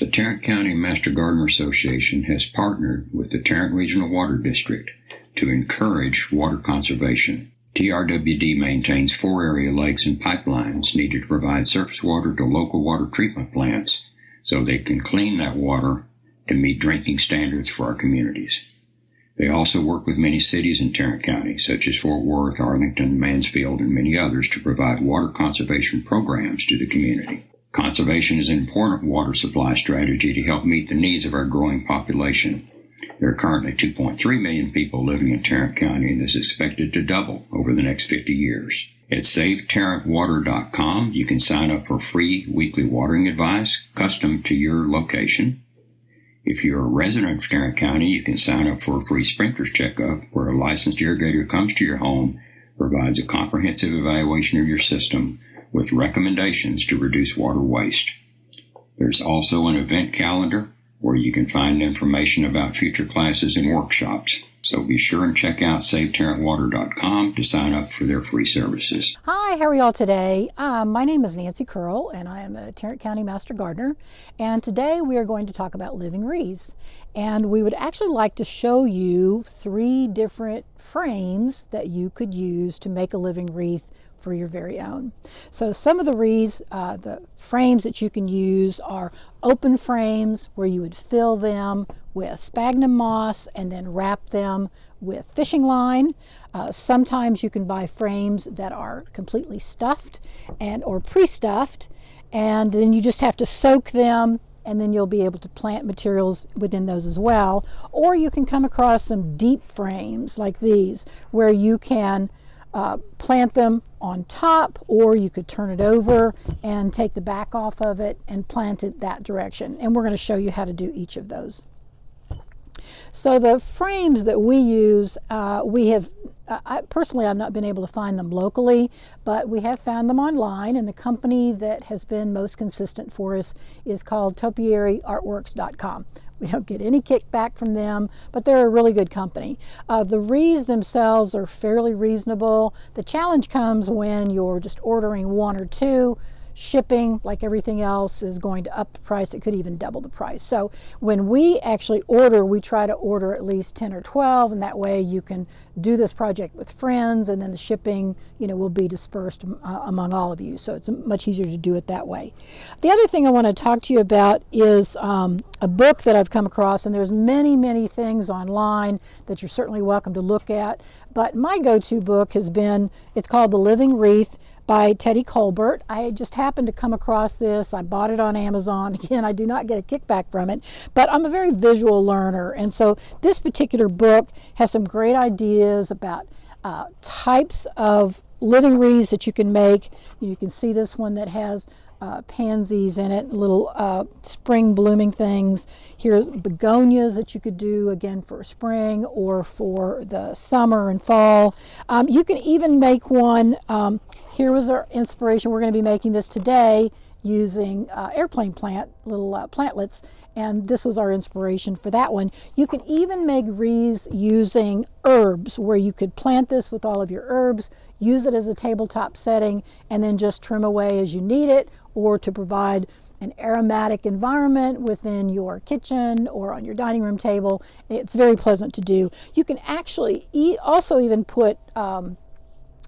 The Tarrant County Master Gardener Association has partnered with the Tarrant Regional Water District to encourage water conservation. TRWD maintains 4 area lakes and pipelines needed to provide surface water to local water treatment plants so they can clean that water to meet drinking standards for our communities. They also work with many cities in Tarrant County, such as Fort Worth, Arlington, Mansfield, and many others, to provide water conservation programs to the community. Conservation is an important water supply strategy to help meet the needs of our growing population. There are currently 2.3 million people living in Tarrant County, and this is expected to double over the next 50 years. At SaveTarrantWater.com, you can sign up for free weekly watering advice custom to your location. If you're a resident of Tarrant County, you can sign up for a free sprinkler's checkup where a licensed irrigator comes to your home, provides a comprehensive evaluation of your system with recommendations to reduce water waste. There's also an event calendar where you can find information about future classes and workshops. So be sure and check out SaveTarrantWater.com to sign up for their free services. Hi, how are y'all today? My name is Nancy Curl, and I am a Tarrant County Master Gardener. And today we are going to talk about living wreaths. And we would actually like to show you 3 different frames that you could use to make a living wreath for your very own. So some of the wreaths, the frames that you can use are open frames where you would fill them with sphagnum moss and then wrap them with fishing line. Sometimes you can buy frames that are completely stuffed or pre-stuffed, and then you just have to soak them, and then you'll be able to plant materials within those as well. Or you can come across some deep frames like these where you can plant them on top, or you could turn it over and take the back off of it and plant it that direction. And we're going to show you how to do each of those. So the frames that we use, I personally have not been able to find them locally, but we have found them online, and the company that has been most consistent for us is called topiaryartworks.com. We don't get any kickback from them, but they're a really good company. The wreaths themselves are fairly reasonable. The challenge comes when you're just ordering 1 or 2. Shipping, like everything else, is going to up the price. It could even double the price. So when we actually order, we try to order at least 10 or 12, and that way you can do this project with friends, and then the shipping, will be dispersed among all of you. So it's much easier to do it that way. The other thing I want to talk to you about is a book that I've come across, and there's many, many things online that you're certainly welcome to look at. But my go-to book it's called The Living Wreath by Teddy Colbert. I just happened to come across this. I bought it on Amazon. Again, I do not get a kickback from it, but I'm a very visual learner. And so this particular book has some great ideas about types of living wreaths that you can make. You can see this one that has pansies in it, little spring blooming things. Here's begonias that you could do, again, for spring or for the summer and fall. You can even make one. Here was our inspiration. We're going to be making this today using airplane little plantlets, and this was our inspiration for that one. You can even make wreaths using herbs, where you could plant this with all of your herbs, use it as a tabletop setting, and then just trim away as you need it, or to provide an aromatic environment within your kitchen or on your dining room table. It's very pleasant to do. You can actually also even put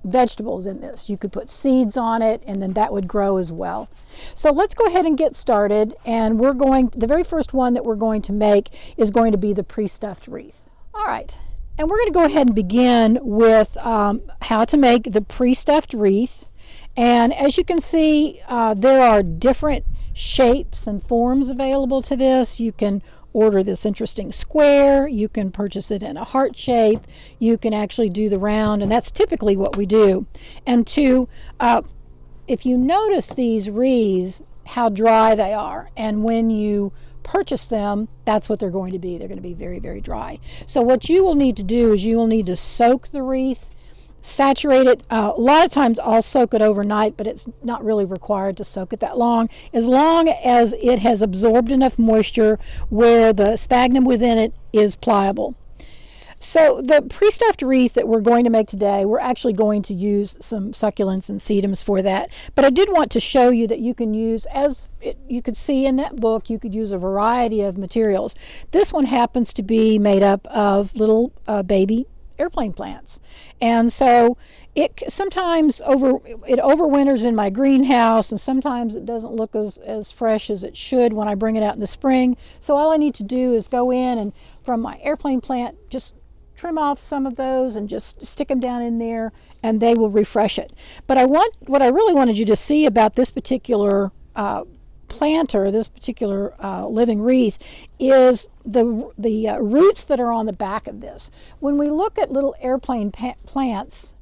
vegetables in this. You could put seeds on it, and then that would grow as well. So let's go ahead and get started. And the very first one that we're going to make is going to be the pre-stuffed wreath. All right, and we're going to go ahead and begin with how to make the pre-stuffed wreath. And as you can see, there are different shapes and forms available to this. You can order this interesting square, you can purchase it in a heart shape, you can actually do the round, and that's typically what we do. And if you notice these wreaths, how dry they are, and when you purchase them, that's what they're going to be. They're going to be very, very dry. So what you will need to do is you will need to soak the wreath, saturate it. A lot of times I'll soak it overnight, but it's not really required to soak it that long as it has absorbed enough moisture where the sphagnum within it is pliable. So the pre-stuffed wreath that we're going to make today, we're actually going to use some succulents and sedums for that. But I did want to show you that you can use, you could see in that book, you could use a variety of materials. This one happens to be made up of little baby airplane plants. And so it sometimes overwinters in my greenhouse, and sometimes it doesn't look as fresh as it should when I bring it out in the spring. So all I need to do is go in and from my airplane plant, just trim off some of those and just stick them down in there, and they will refresh it. But what I really wanted you to see about this particular planter, this particular living wreath, is the roots that are on the back of this. When we look at little airplane plants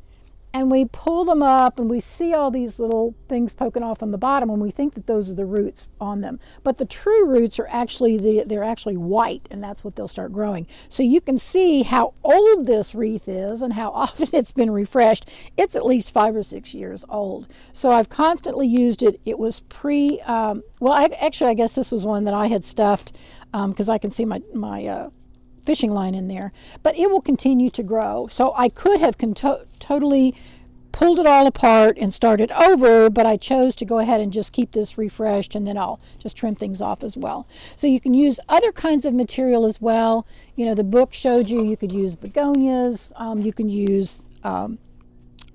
and we pull them up and we see all these little things poking off on the bottom, and we think that those are the roots on them. But the true roots are actually they're actually white, and that's what they'll start growing. So you can see how old this wreath is and how often it's been refreshed. It's at least 5 or 6 years old. So I've constantly used it. It was I guess this was one that I had stuffed because I can see my fishing line in there, but it will continue to grow. So I could have totally pulled it all apart and started over, but I chose to go ahead and just keep this refreshed, and then I'll just trim things off as well. So you can use other kinds of material as well. You know, the book showed you could use begonias, you can use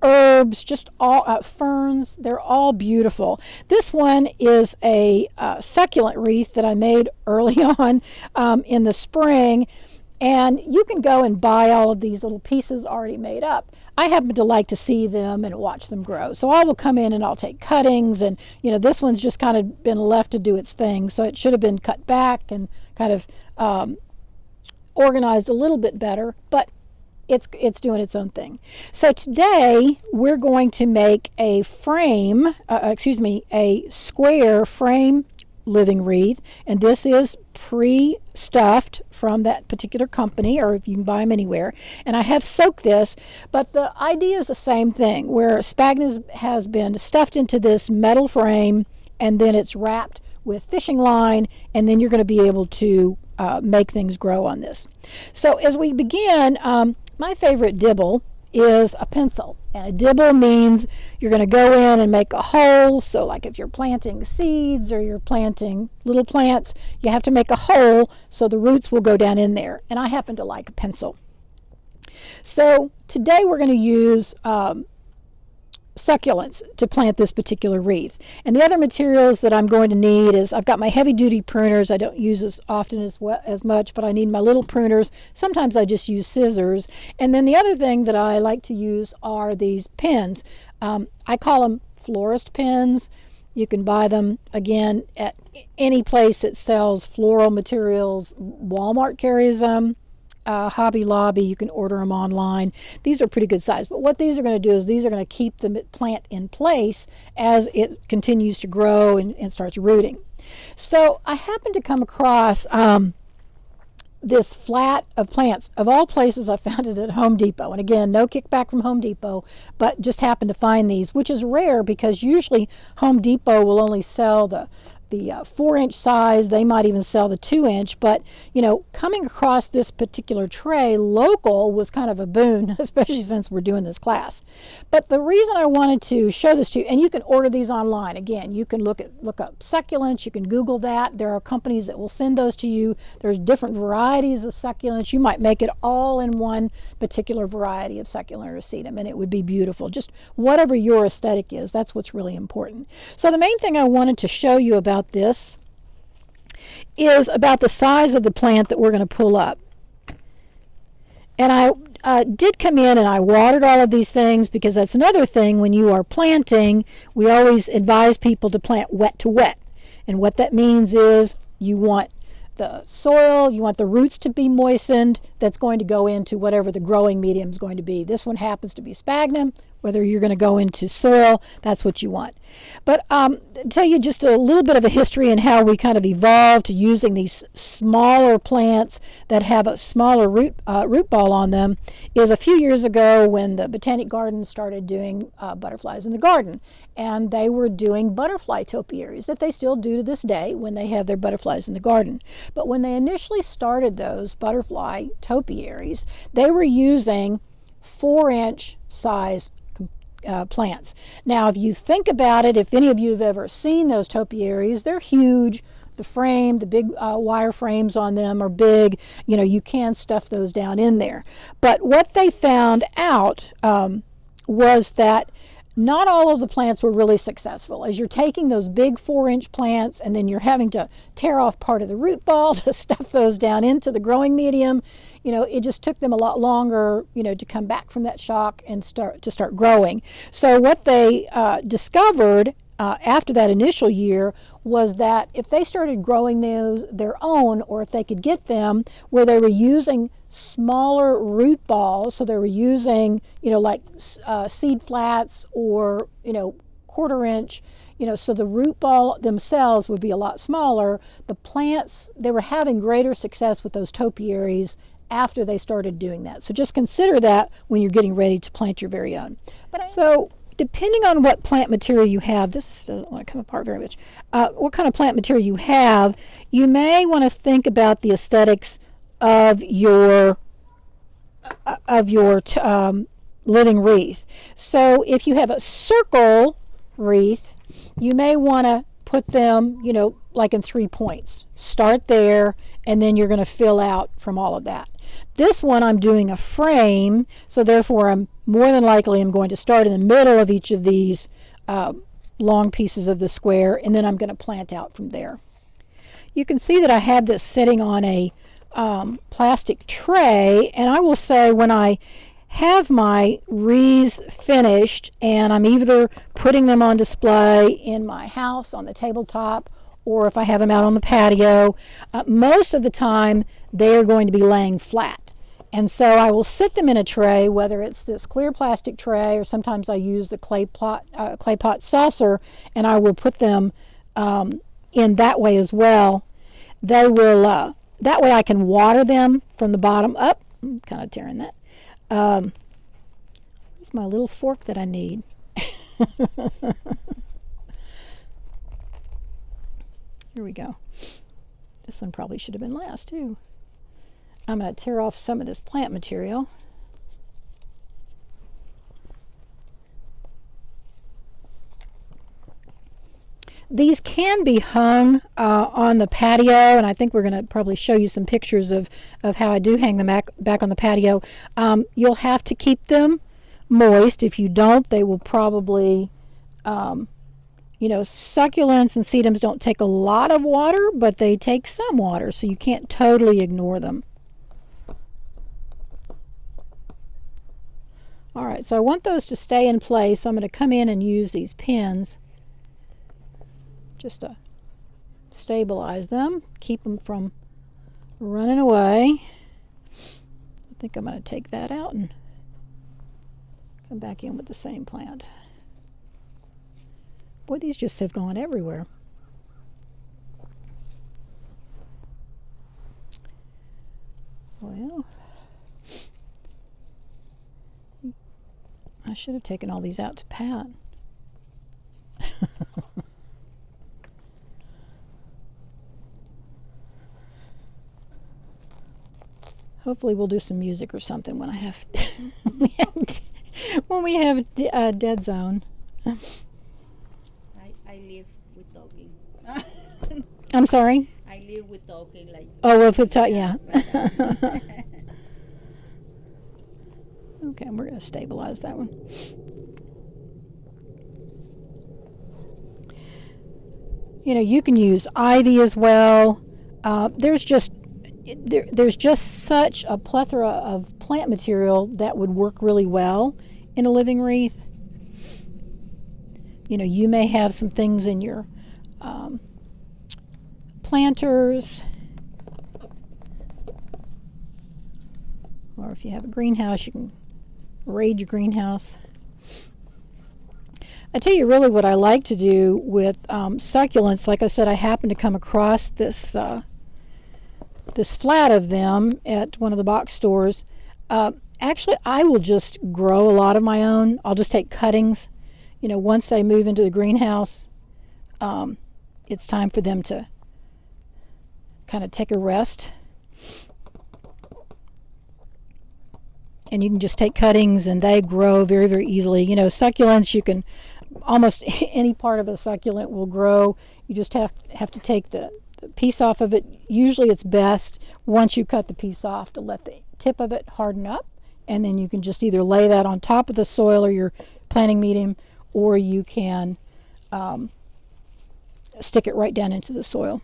herbs, just all ferns. They're all beautiful. This one is a succulent wreath that I made early on in the spring. And you can go and buy all of these little pieces already made up. I happen to like to see them and watch them grow. So I will come in and I'll take cuttings, and this one's just kind of been left to do its thing. So it should have been cut back and kind of organized a little bit better, but it's doing its own thing. So today we're going to make a square frame living wreath, and this is pre-stuffed from that particular company, or if you can buy them anywhere. And I have soaked this, but the idea is the same thing, where sphagnum has been stuffed into this metal frame, and then it's wrapped with fishing line, and then you're going to be able to make things grow on this. So as we begin, my favorite dibble is a pencil. And a dibble means you're going to go in and make a hole. So like if you're planting seeds or you're planting little plants, you have to make a hole so the roots will go down in there. And I happen to like a pencil. So today we're going to use succulents to plant this particular wreath. And the other materials that I'm going to need is, I've got my heavy duty pruners. I don't use as often as much, but I need my little pruners. Sometimes I just use scissors. And then the other thing that I like to use are these pens. I call them florist pens. You can buy them, again, at any place that sells floral materials. Walmart carries them. Hobby Lobby, you can order them online. These are pretty good size, but what these are going to do is these are going to keep the plant in place as it continues to grow and starts rooting. So I happened to come across this flat of plants. Of all places, I found it at Home Depot. And again, no kickback from Home Depot, but just happened to find these, which is rare because usually Home Depot will only sell the 4-inch size. They might even sell the 2-inch, but coming across this particular tray local was kind of a boon, especially since we're doing this class. But the reason I wanted to show this to you, and you can order these online. Again, you can look up succulents. You can Google that. There are companies that will send those to you. There's different varieties of succulents. You might make it all in one particular variety of succulent or sedum, and it would be beautiful. Just whatever your aesthetic is, that's what's really important. So the main thing I wanted to show you about this is about the size of the plant that we're going to pull up. And I did come in and I watered all of these things, because that's another thing when you are planting. We always advise people to plant wet to wet. And what that means is you want the soil, you want the roots to be moistened. That's going to go into whatever the growing medium is going to be. This one happens to be sphagnum. Whether you're going to go into soil, that's what you want. But tell you just a little bit of a history and how we kind of evolved to using these smaller plants that have a smaller root ball on them is a few years ago when the Botanic Garden started doing butterflies in the garden. And they were doing butterfly topiaries that they still do to this day when they have their butterflies in the garden. But when they initially started those butterfly topiaries, they were using 4-inch size plants. Now, if you think about it, if any of you have ever seen those topiaries, they're huge. The frame, the big wire frames on them are big. You know, you can stuff those down in there. But what they found out was that not all of the plants were really successful. As you're taking those big 4-inch plants and then you're having to tear off part of the root ball to stuff those down into the growing medium, you know, it just took them a lot longer, you know, to come back from that shock and start growing. So what they discovered after that initial year was that if they started growing those their own, or if they could get them where they were using smaller root balls, so they were using, you know, like seed flats or, you know, 1/4 inch, you know, so the root ball themselves would be a lot smaller. The plants, they were having greater success with those topiaries after they started doing that. So just consider that when you're getting ready to plant your very own. So depending on what plant material you have, this doesn't want to come apart very much, what kind of plant material you have, you may want to think about the aesthetics of your living wreath. So if you have a circle wreath, you may want to put them, you know, like in 3 points. Start there, and then you're going to fill out from all of that. This one I'm doing a frame, so therefore I'm more than likely I'm going to start in the middle of each of these long pieces of the square, and then I'm going to plant out from there. You can see that I have this sitting on a plastic tray, and I will say when I have my wreaths finished and I'm either putting them on display in my house on the tabletop, or if I have them out on the patio, most of the time they are going to be laying flat. And so I will sit them in a tray, whether it's this clear plastic tray or sometimes I use the clay pot saucer, and I will put them in that way as well. They will, that way I can water them from the bottom up. I'm kind of tearing that. Where's my little fork that I need? Here we go. This one probably should have been last too. I'm going to tear off some of this plant material. These can be hung on the patio, and I think we're going to probably show you some pictures of how I do hang them back on the patio. You'll have to keep them moist. If you don't, they will probably, you know, succulents and sedums don't take a lot of water, but they take some water, so you can't totally ignore them. All right, so I want those to stay in place, so I'm going to come in and use these pins just to stabilize them, keep them from running away. I think I'm going to take that out and come back in with the same plant. Boy, these just have gone everywhere. Well, I should have taken all these out to pat. Hopefully we'll do some music or something when I have when we have a dead zone. I live with talking. I'm sorry? I live with talking like. Oh, if it's yeah. Okay, we're going to stabilize that one. You know, you can use ivy as well. There's just such a plethora of plant material that would work really well in a living wreath. You know, you may have some things in your planters, or if you have a greenhouse, you can raid your greenhouse. I tell you really what I like to do with succulents. Like I said, I happened to come across this this flat of them at one of the box stores. Actually, I will just grow a lot of my own. I'll just take cuttings. You know, once they move into the greenhouse, it's time for them to kind of take a rest. And you can just take cuttings and they grow very, very easily. You know, succulents, you can almost any part of a succulent will grow. You just have to take the piece off of it. Usually it's best once you cut the piece off to let the tip of it harden up, and then you can just either lay that on top of the soil or your planting medium, or you can stick it right down into the soil.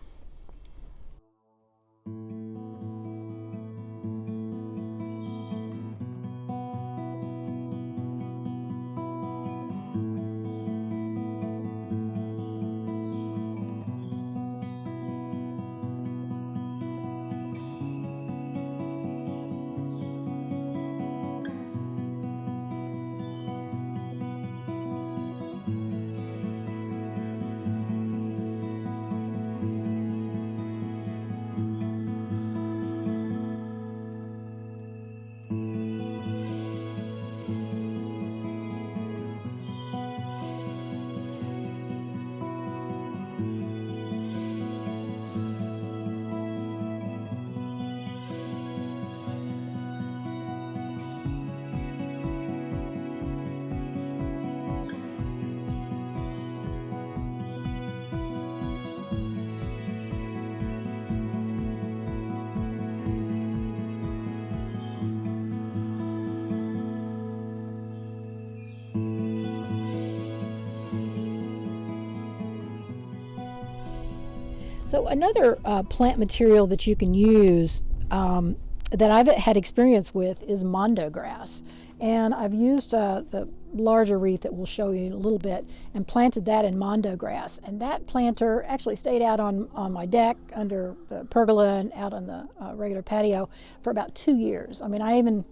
So another plant material that you can use that I've had experience with is mondo grass. And I've used the larger wreath that we'll show you in a little bit and planted that in mondo grass. And that planter actually stayed out on my deck under the pergola and out on the regular patio for about 2 years. I mean, I even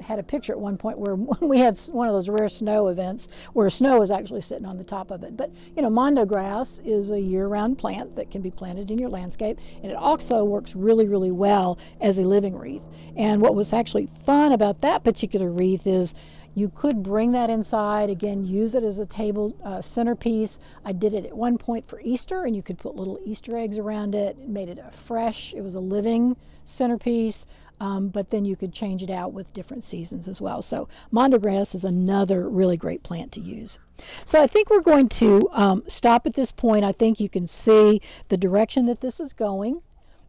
had a picture at one point where we had one of those rare snow events where snow was actually sitting on the top of it. But you know, mondo grass is a year-round plant that can be planted in your landscape, and it also works really, really well as a living wreath. And what was actually fun about that particular wreath is you could bring that inside, again, use it as a table centerpiece. I did it at one point for Easter, and you could put little Easter eggs around it. It made it it was a living centerpiece. But then you could change it out with different seasons as well. So mondo grass is another really great plant to use. So I think we're going to stop at this point. I think you can see the direction that this is going.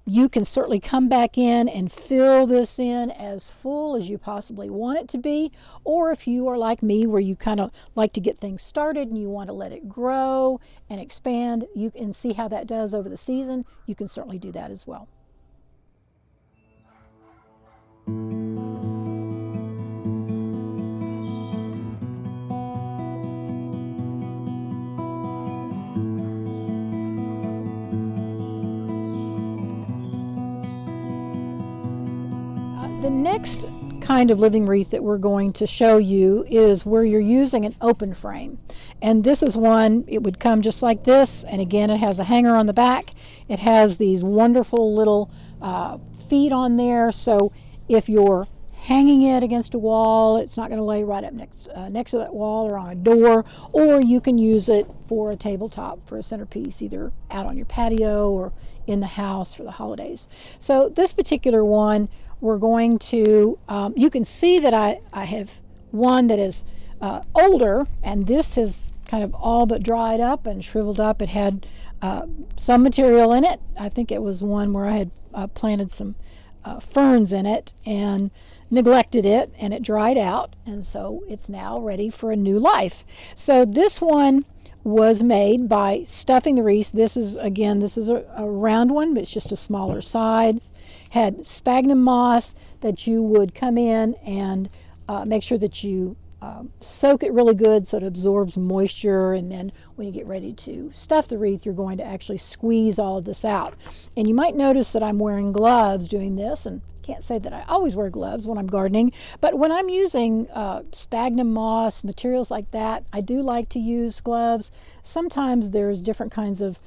You can certainly come back in and fill this in as full as you possibly want it to be. Or if you are like me, where you kind of like to get things started and you want to let it grow and expand, you can see how that does over the season. You can certainly do that as well. The next kind of living wreath that we're going to show you is where you're using an open frame. And this is one, it would come just like this, and again it has a hanger on the back. It has these wonderful little feet on there, so if you're hanging it against a wall, it's not going to lay right up next to that wall or on a door, or you can use it for a tabletop, for a centerpiece, either out on your patio or in the house for the holidays. So this particular one, we're going to, you can see that I have one that is older, and this has kind of all but dried up and shriveled up. It had some material in it. I think it was one where I had planted some ferns in it and neglected it, and it dried out, and so it's now ready for a new life. So this one was made by stuffing the wreath. This is a round one, but it's just a smaller size. Had sphagnum moss that you would come in and make sure that you soak it really good so it absorbs moisture, and then when you get ready to stuff the wreath, you're going to actually squeeze all of this out. And you might notice that I'm wearing gloves doing this, and can't say that I always wear gloves when I'm gardening, but when I'm using sphagnum moss, materials like that, I do like to use gloves. Sometimes there's different kinds of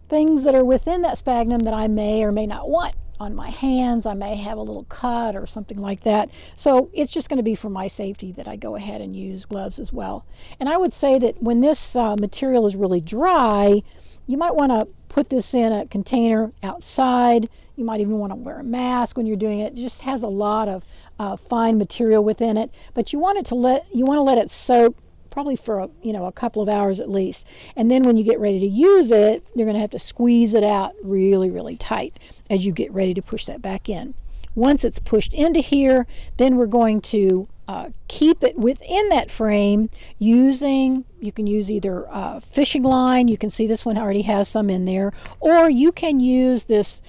things that are within that sphagnum that I may or may not want on my hands. I may have a little cut or something like that. So it's just going to be for my safety that I go ahead and use gloves as well. And I would say that when this material is really dry, you might want to put this in a container outside. You might even want to wear a mask when you're doing it. It just has a lot of fine material within it, but you want to let it soak probably for a couple of hours at least. And then when you get ready to use it, you're going to have to squeeze it out really, really tight as you get ready to push that back in. Once it's pushed into here, then we're going to keep it within that frame you can use either fishing line. You can see this one already has some in there, or you can use this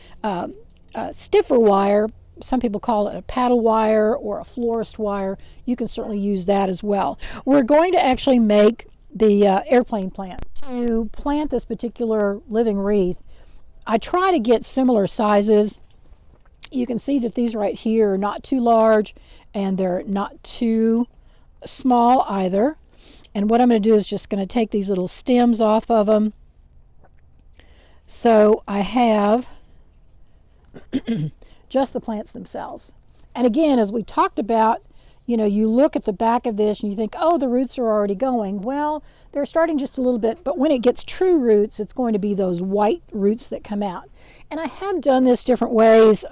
stiffer wire. Some people call it a paddle wire or a florist wire. You can certainly use that as well. We're going to actually make the airplane plant. To plant this particular living wreath, I try to get similar sizes. You can see that these right here are not too large and they're not too small either. And what I'm going to do is just going to take these little stems off of them. So I have just the plants themselves. And again, as we talked about, you look at the back of this and you think, oh, the roots are already going. Well, they're starting just a little bit, but when it gets true roots, it's going to be those white roots that come out. And I have done this different ways.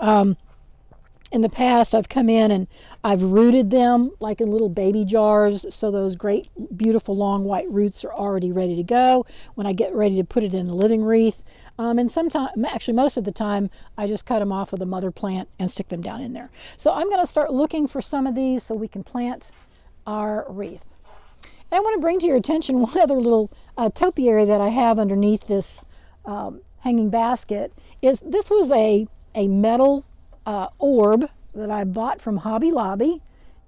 In the past, I've come in and I've rooted them like in little baby jars, so those great, beautiful, long white roots are already ready to go when I get ready to put it in the living wreath. And sometimes, actually most of the time, I just cut them off with a mother plant and stick them down in there. So I'm going to start looking for some of these so we can plant our wreath. And I want to bring to your attention one other little topiary that I have underneath this hanging basket. This was a metal orb that I bought from Hobby Lobby.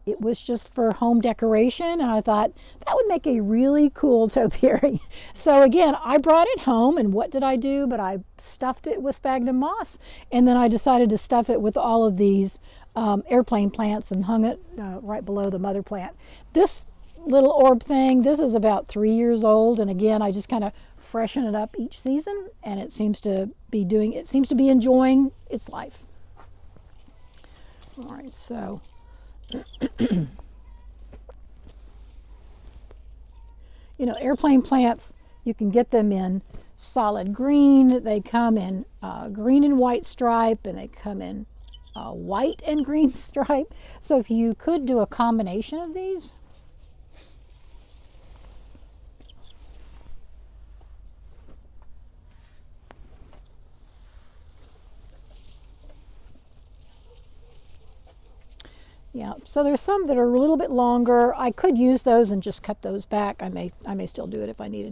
It was just for home decoration, and I thought that would make a really cool topiary. So again, I brought it home, and what did I do? But I stuffed it with sphagnum moss, and then I decided to stuff it with all of these airplane plants and hung it right below the mother plant. This little orb thing, this is about 3 years old, and again, I just kind of freshen it up each season, and it seems to be enjoying its life. All right, so airplane plants, you can get them in solid green. They come in green and white stripe, and they come in white and green stripe. So if you could do a combination of these. Yeah, so there's some that are a little bit longer. I could use those and just cut those back. I may still do it if I need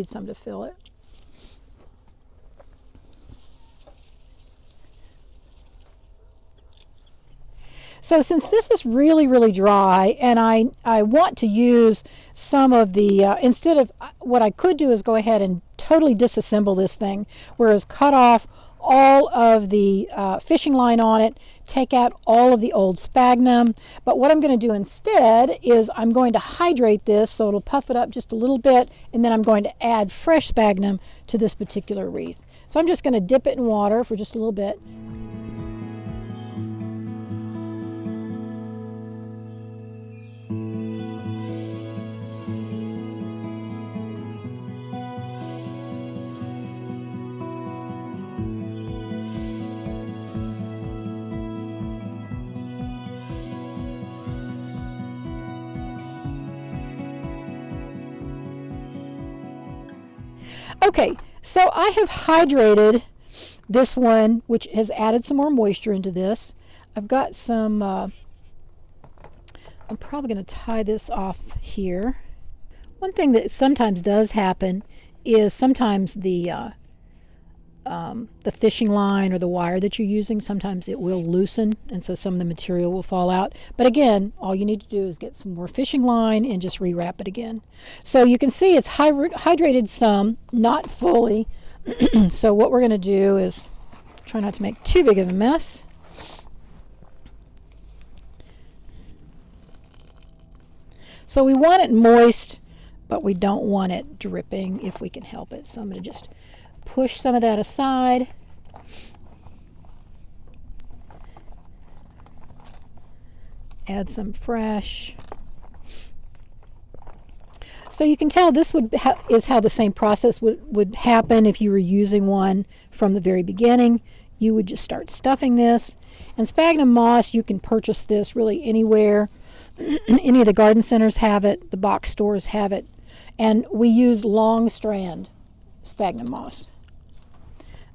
some to fill it. So since this is really, really dry, and I want to use some of the, instead of, what I could do is go ahead and totally disassemble this thing, whereas cut off all of the fishing line on it, take out all of the old sphagnum. But what I'm going to do instead is I'm going to hydrate this so it'll puff it up just a little bit, and then I'm going to add fresh sphagnum to this particular wreath. So I'm just going to dip it in water for just a little bit. Okay, so I have hydrated this one, which has added some more moisture into this. I've got some, I'm probably going to tie this off here. One thing that sometimes does happen is sometimes the fishing line or the wire that you're using, sometimes it will loosen, and so some of the material will fall out. But again, all you need to do is get some more fishing line and just rewrap it again. So you can see it's hydrated some, not fully. So what we're going to do is Try not to make too big of a mess. So we want it moist, but we don't want it dripping if we can help it. So I'm going to just push some of that aside. Add some fresh. So you can tell this is how the same process would happen if you were using one from the very beginning. You would just start stuffing this. And sphagnum moss, you can purchase this really anywhere. Any of the garden centers have it. The box stores have it. And we use long strand sphagnum moss.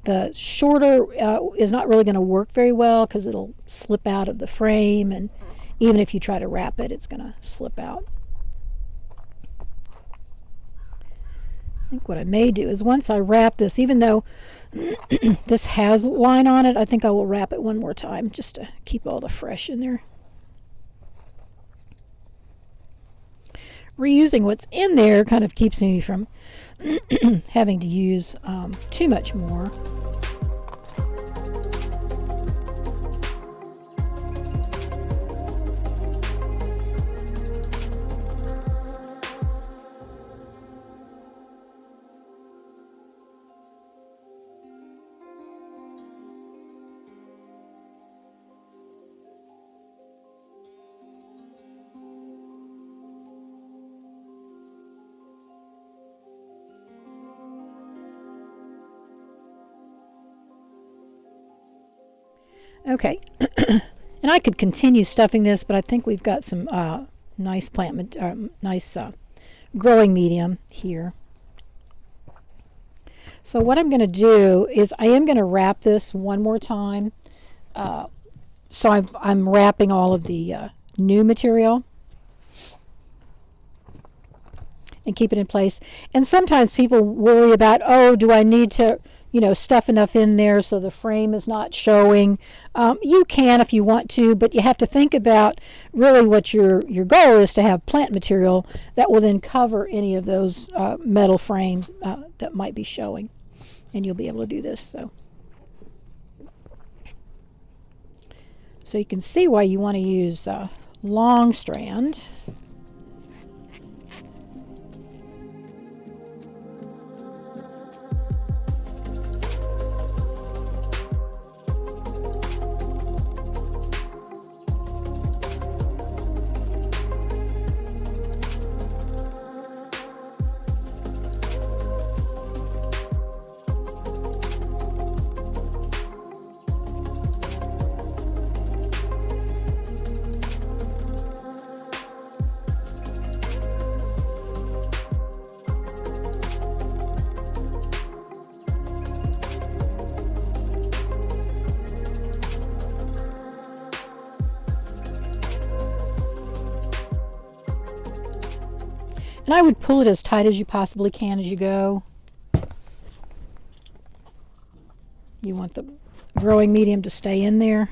The shorter is not really going to work very well because it'll slip out of the frame, and even if you try to wrap it, it's going to slip out. I think what I may do is once I wrap this, even though this has line on it, I think I will wrap it one more time just to keep all the fresh in there. Reusing what's in there kind of keeps me from having to use too much more. Okay, and I could continue stuffing this, but I think we've got some nice growing medium here. So what I'm going to do is I am going to wrap this one more time. So I'm wrapping all of the new material and keep it in place. And sometimes people worry about, oh, do I need to stuff enough in there so the frame is not showing. You can if you want to, but you have to think about really what your goal is, to have plant material that will then cover any of those metal frames that might be showing. And you'll be able to do this. So you can see why you want to use long strand. And I would pull it as tight as you possibly can as you go. You want the growing medium to stay in there.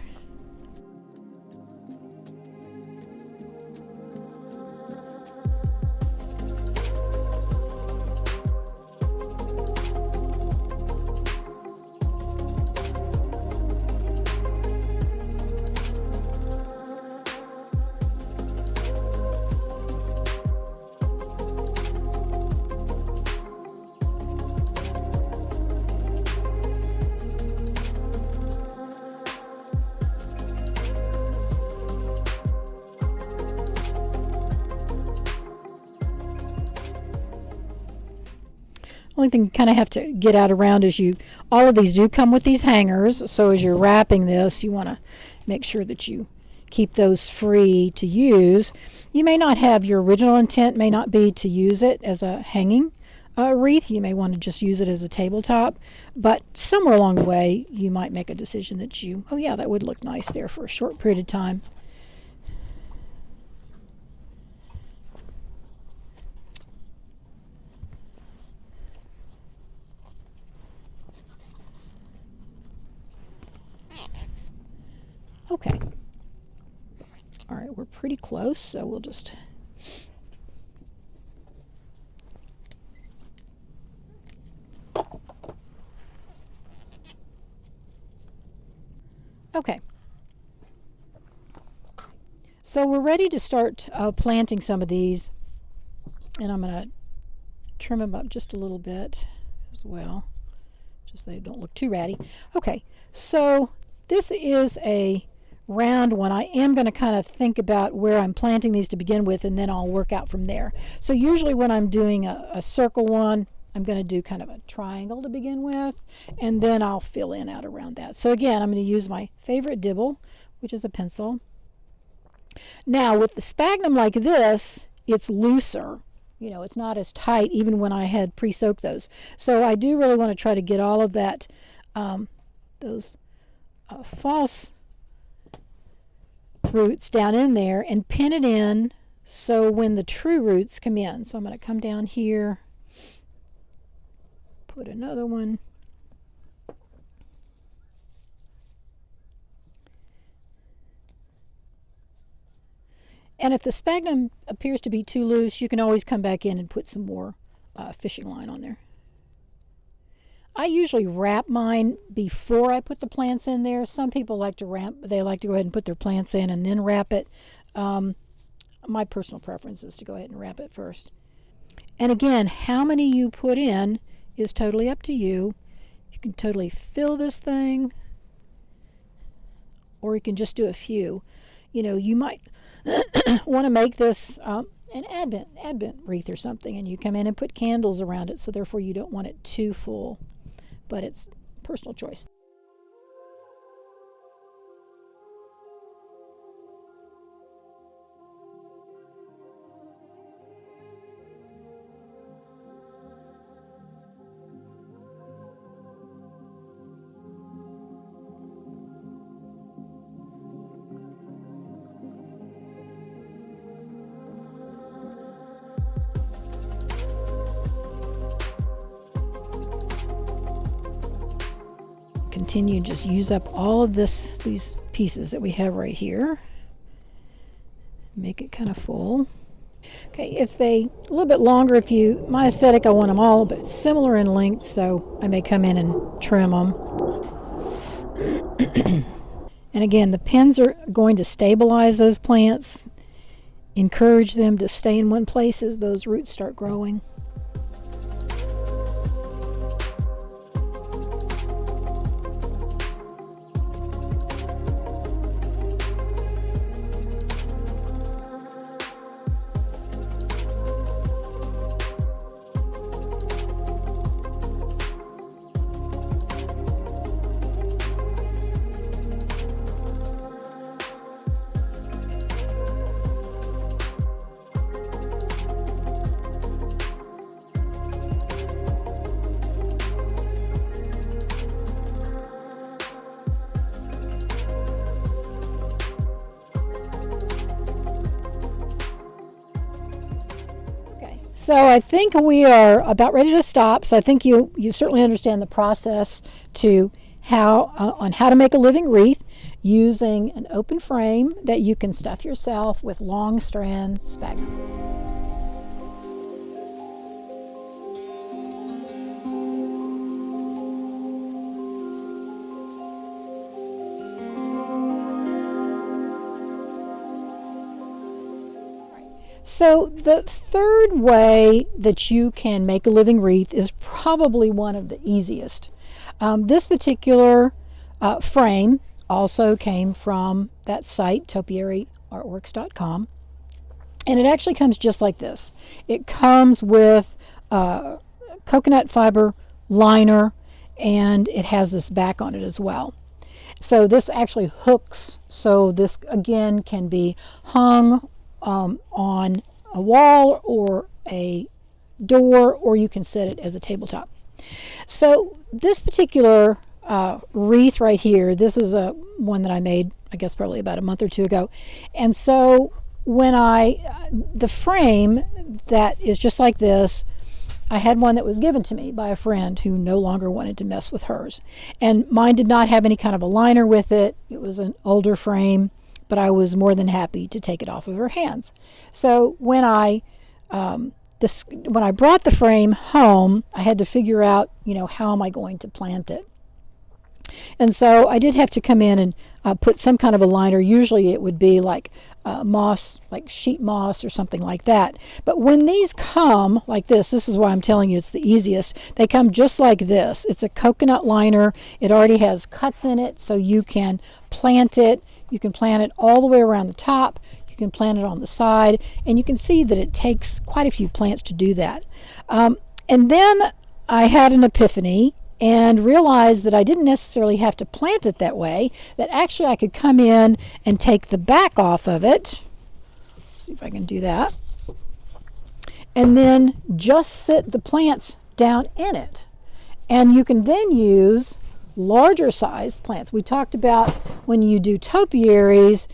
Only thing you kind of have to get out around is all of these do come with these hangers, so as you're wrapping this, you want to make sure that you keep those free to use. You may not have, your original intent may not be to use it as a hanging wreath. You may want to just use it as a tabletop, but somewhere along the way you might make a decision that oh yeah, that would look nice there for a short period of time. Okay. All right, we're pretty close, so we'll just Okay. So we're ready to start planting some of these, and I'm going to trim them up just a little bit as well, just so they don't look too ratty. Okay, so this is a round one. I am going to kind of think about where I'm planting these to begin with, and then I'll work out from there. So usually when I'm doing a circle one, I'm going to do kind of a triangle to begin with, and then I'll fill in out around that. So again, I'm going to use my favorite dibble, which is a pencil. Now with the sphagnum like this, it's looser. You know, it's not as tight even when I had pre-soaked those. So I do really want to try to get all of that, those false roots down in there and pin it in so when the true roots come in. So I'm going to come down here, put another one. And if the sphagnum appears to be too loose, you can always come back in and put some more fishing line on there. I usually wrap mine before I put the plants in there. Some people like to wrap, they like to go ahead and put their plants in and then wrap it. My personal preference is to go ahead and wrap it first. And again, how many you put in is totally up to you. You can totally fill this thing, or you can just do a few. You know, you might want to make this an Advent wreath or something, and you come in and put candles around it, so therefore you don't want it too full, but it's personal choice. Continue, just use up all of these pieces that we have right here. Make it kind of full. Okay, if they a little bit longer, my aesthetic, I want them all but similar in length, so I may come in and trim them. And again, the pins are going to stabilize those plants, encourage them to stay in one place as those roots start growing. So I think we are about ready to stop. So I think you certainly understand the process on how to make a living wreath using an open frame that you can stuff yourself with long strand sphagnum. So the third way that you can make a living wreath is probably one of the easiest. This particular frame also came from that site, topiaryartworks.com, and it actually comes just like this. It comes with coconut fiber liner, and it has this back on it as well. So this actually hooks, so this again can be hung on a wall or a door, or you can set it as a tabletop. So this particular wreath right here, this is one that I made, I guess probably about a month or two ago. And so when the frame that is just like this, I had one that was given to me by a friend who no longer wanted to mess with hers. And mine did not have any kind of a liner with it. It was an older frame, but I was more than happy to take it off of her hands. So when I brought the frame home, I had to figure out, how am I going to plant it? And so I did have to come in and put some kind of a liner. Usually it would be like moss, like sheet moss or something like that. But when these come like this is why I'm telling you it's the easiest. They come just like this. It's a coconut liner. It already has cuts in it, so you can plant it. You can plant it all the way around the top. You can plant it on the side, and you can see that it takes quite a few plants to do that. And then I had an epiphany and realized that I didn't necessarily have to plant it that way, that actually I could come in and take the back off of it. Let's see if I can do that. And then just sit the plants down in it. And you can then use larger sized plants. We talked about when you do topiaries,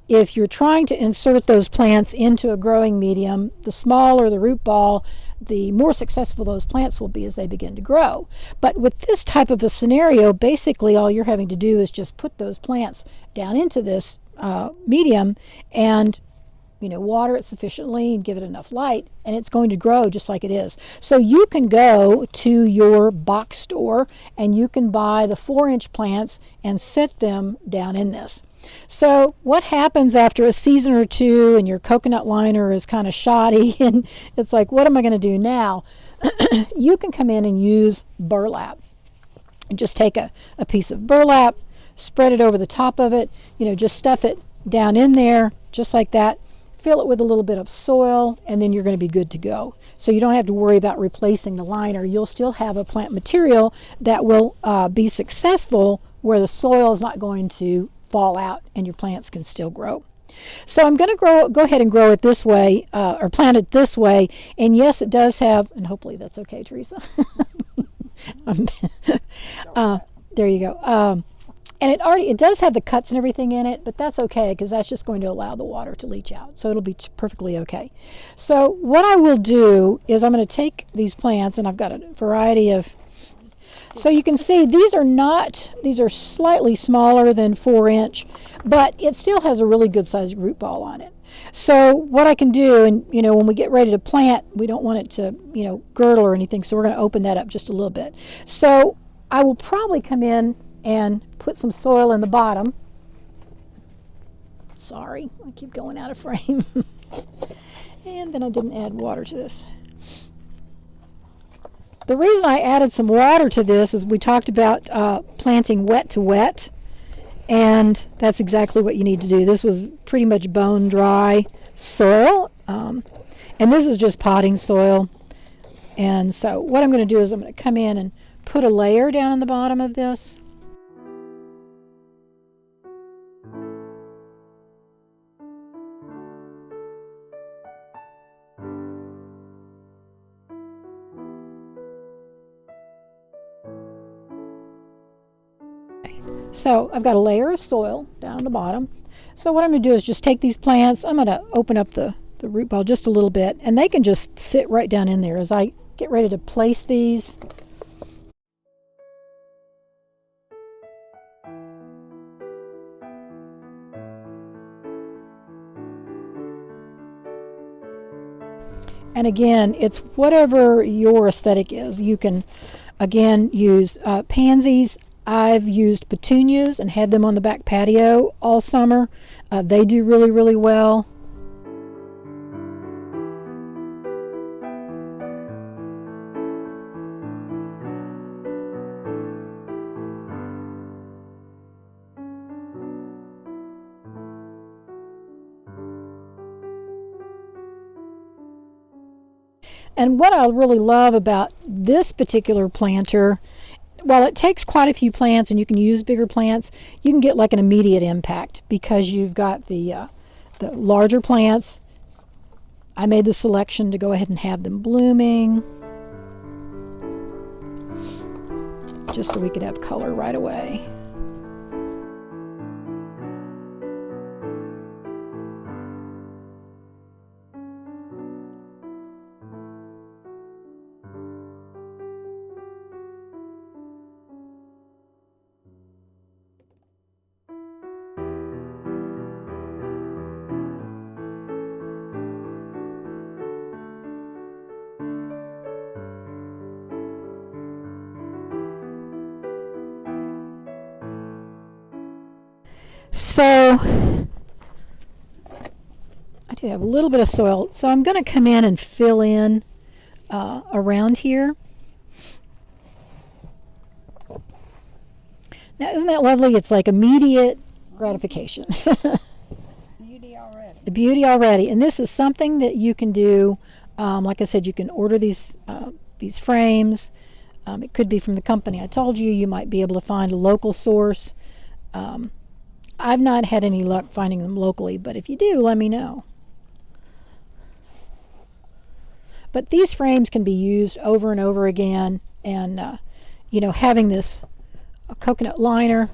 if you're trying to insert those plants into a growing medium, the smaller the root ball, the more successful those plants will be as they begin to grow. But with this type of a scenario, basically all you're having to do is just put those plants down into this medium and water it sufficiently and give it enough light, and it's going to grow just like it is. So you can go to your box store and you can buy the 4-inch plants and set them down in this. So what happens after a season or two and your coconut liner is kind of shoddy and it's like, what am I going to do now? You can come in and use burlap. Just take a piece of burlap, spread it over the top of it, just stuff it down in there just like that. Fill it with a little bit of soil, and then you're going to be good to go. So you don't have to worry about replacing the liner. You'll still have a plant material that will be successful where the soil is not going to fall out and your plants can still grow. So I'm going to go ahead and grow it this way, or plant it this way. And yes, it does have, and hopefully that's okay, Teresa. There you go. And it does have the cuts and everything in it, but that's okay because that's just going to allow the water to leach out. So it'll be perfectly okay. So what I will do is I'm going to take these plants, and I've got a variety of, so you can see these are slightly smaller than 4-inch, but it still has a really good sized root ball on it. So what I can do, and when we get ready to plant, we don't want it to, girdle or anything, so we're going to open that up just a little bit. So I will probably come in and put some soil in the bottom. Sorry, I keep going out of frame. And then I didn't add water to this. The reason I added some water to this is we talked about planting wet to wet, and that's exactly what you need to do. This was pretty much bone dry soil, and this is just potting soil. And so what I'm going to do is I'm going to come in and put a layer down on the bottom of this. So I've got a layer of soil down at the bottom. So what I'm going to do is just take these plants. I'm going to open up the root ball just a little bit, and they can just sit right down in there as I get ready to place these. And again, it's whatever your aesthetic is. You can, again, use pansies. I've used petunias and had them on the back patio all summer. They do really, really well. And what I really love about this particular planter, while it takes quite a few plants and you can use bigger plants, you can get like an immediate impact because you've got the larger plants. I made the selection to go ahead and have them blooming just so we could have color right away. So I do have a little bit of soil, so I'm going to come in and fill in around here. Now, isn't that lovely? It's like immediate gratification. Beauty already. The beauty already. And this is something that you can do. Like I said, you can order these frames. It could be from the company I told you. You might be able to find a local source. I've not had any luck finding them locally, but if you do, let me know. But these frames can be used over and over again, and having this coconut liner,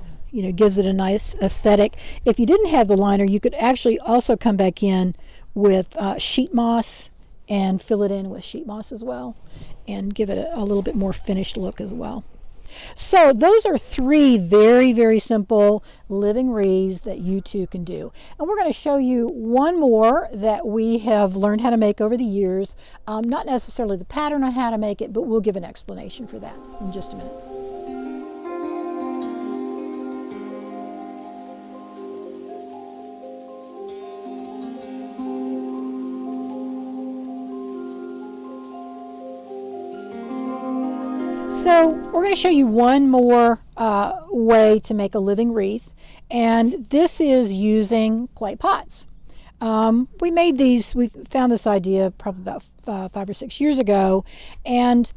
gives it a nice aesthetic. If you didn't have the liner, you could actually also come back in with sheet moss and fill it in with sheet moss as well, and give it a little bit more finished look as well. So those are 3 very, very simple living wreaths that you too can do. And we're going to show you one more that we have learned how to make over the years. Not necessarily the pattern on how to make it, but we'll give an explanation for that in just a minute. So we're going to show you one more way to make a living wreath, and this is using clay pots. We found this idea probably about 5 or 6 years ago, and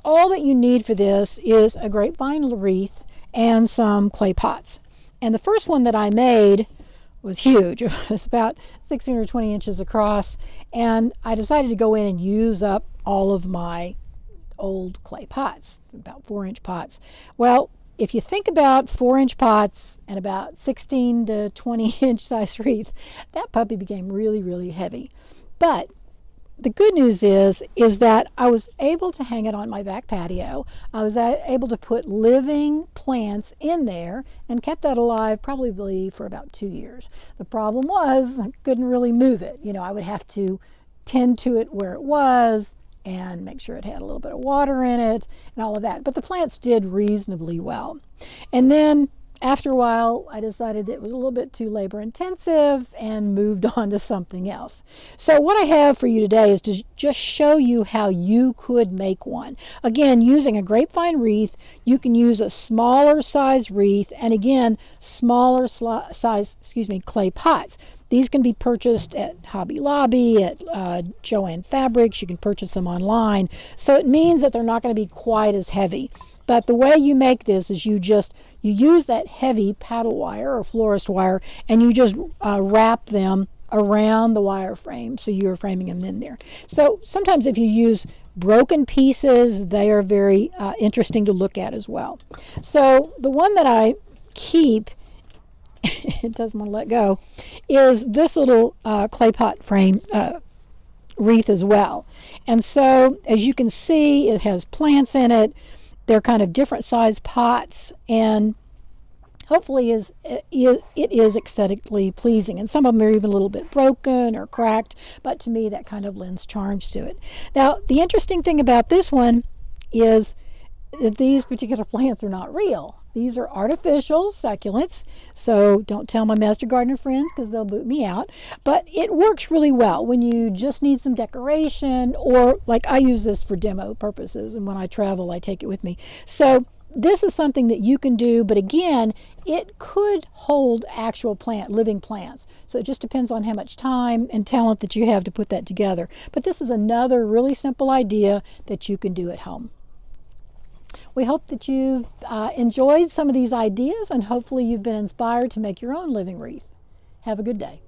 all that you need for this is a grapevine wreath and some clay pots. And the first one that I made was huge. It was about 16 or 20 inches across, and I decided to go in and use up all of my old clay pots, about 4-inch pots. Well, if you think about 4-inch pots and about 16 to 20-inch size wreath, that puppy became really, really heavy. But the good news is that I was able to hang it on my back patio. I was able to put living plants in there and kept that alive probably for about 2 years. The problem was I couldn't really move it. I would have to tend to it where it was and make sure it had a little bit of water in it and all of that. But the plants did reasonably well. And then after a while, I decided it was a little bit too labor intensive and moved on to something else. So what I have for you today is to just show you how you could make one. Again, using a grapevine wreath, you can use a smaller size wreath, and again, smaller size clay pots. These can be purchased at Hobby Lobby, at Joann Fabrics. You can purchase them online. So it means that they're not going to be quite as heavy. But the way you make this is you use that heavy paddle wire or florist wire, and you just wrap them around the wire frame, so you're framing them in there. So sometimes if you use broken pieces, they are very interesting to look at as well. So the one that I keep, it doesn't want to let go, is this little clay pot frame wreath as well. And so as you can see, it has plants in it. They're kind of different size pots, and hopefully it is aesthetically pleasing. And some of them are even a little bit broken or cracked, but to me that kind of lends charms to it. Now the interesting thing about this one is that these particular plants are not real. These are artificial succulents, so don't tell my Master Gardener friends because they'll boot me out. But it works really well when you just need some decoration, or like I use this for demo purposes, and when I travel I take it with me. So this is something that you can do, but again, it could hold actual living plants. So it just depends on how much time and talent that you have to put that together. But this is another really simple idea that you can do at home. We hope that you've enjoyed some of these ideas, and hopefully you've been inspired to make your own living wreath. Have a good day.